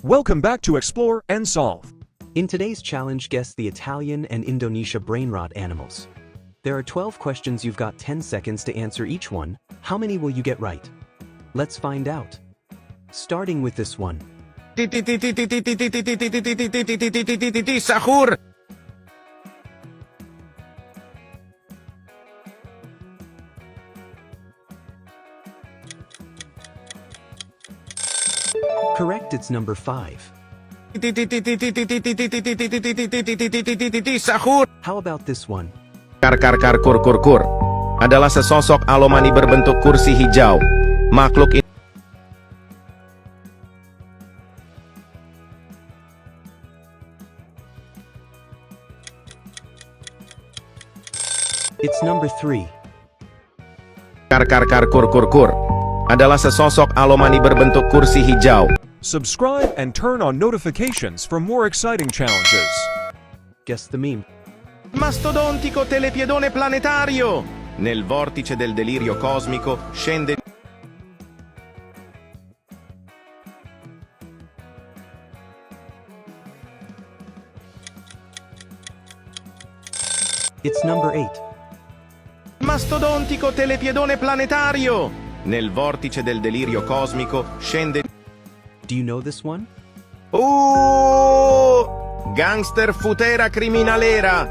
Welcome back to Explore and Solve. In today's challenge, guess the Italian and Indonesia brainrot animals. There are 12 questions, you've got 10 seconds to answer each one. How many will you get right? Let's find out. Starting with this one. Tititi Sahur. Correct, it's number 5. Tititi Sahur. How about this one? Kur adalah sesosok alomani berbentuk kursi hijau. Makhluk ini It's number 3. Kur adalah sesosok alomani berbentuk kursi hijau. Subscribe and turn on notifications for more exciting challenges. Guess the meme. Mastodontico telepiedone planetario. Nel vortice del delirio cosmico scende. It's number 8. Mastodontico telepiedone planetario. Nel vortice del delirio cosmico scende. Do you know this one? Gangster futera criminalera.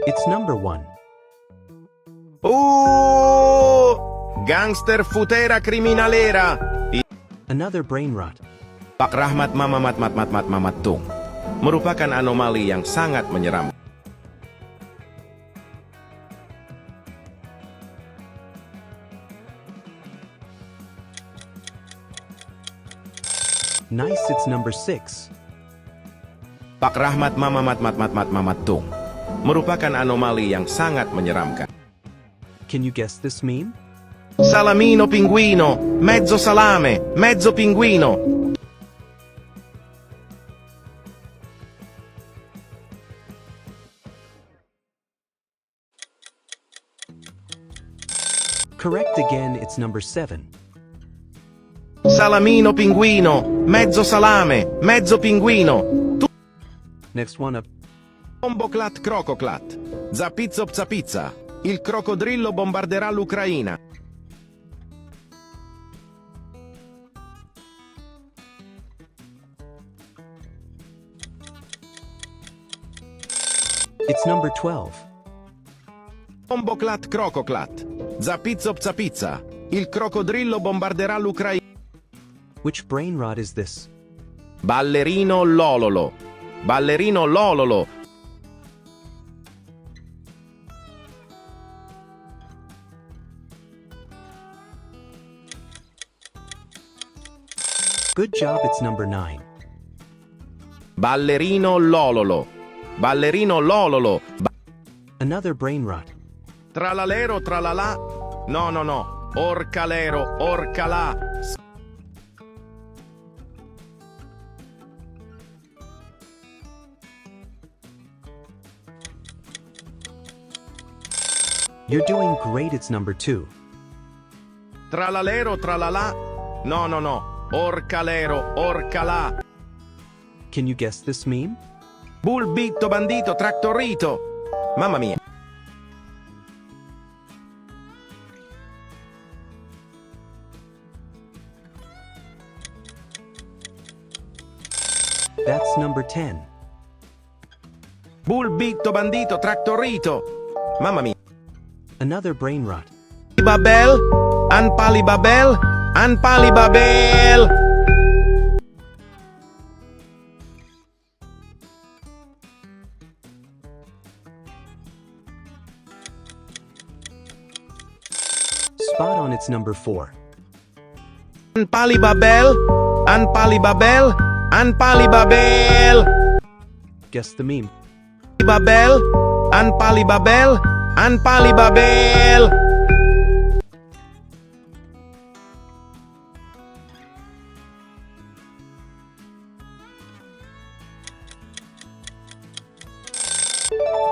It's number 1. Gangster futera criminalera. Another brainrot. Pak Rahmat Mamamat Tung merupakan anomali yang sangat menyeramkan. Nice, it's number 6. Pak Rahmat Mamamat Tung merupakan anomali yang sangat menyeramkan. Can you guess this meme? Salamino pinguino, mezzo salame, mezzo pinguino. Correct again, it's number 7. Salamino pinguino, mezzo salame, mezzo pinguino. Next one up. Bomboclat crococlat, zapizzo pzapizza, il crocodrillo bombarderà l'Ucraina. It's number 12. Bomboclat crococlat, zapizzo pzapizza, il crocodrillo bombarderà l'Ucraina. Which brainrot is this? Ballerino lololo, ballerino lololo. Good job, it's number 9. Ballerino lololo, ballerino lololo. Another brainrot. Tralalero tralala. No. Orcalero, orcalà. You're doing great, it's number 2. Tralalero tralala. No. Orcalero, orcalà. Can you guess this meme? Bulbitto bandito trattorito. Mamma mia. That's number 10. Bulbitto bandito trattorito. Mamma mia. Another brainrot. Babel, anpali babel, anpali babel. Spot on, it's number 4. Anpali babel, anpali babel, anpali babel. Guess the meme. Babel, anpali babel, anpali babel.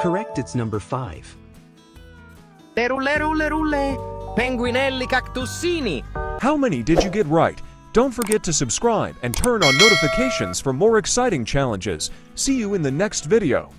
Correct. correct, it's number 5. Rulle, rulle, rulle. Penguinelli cactussini. How many did you get right? Don't forget to subscribe and turn on notifications for more exciting challenges. See you in the next video.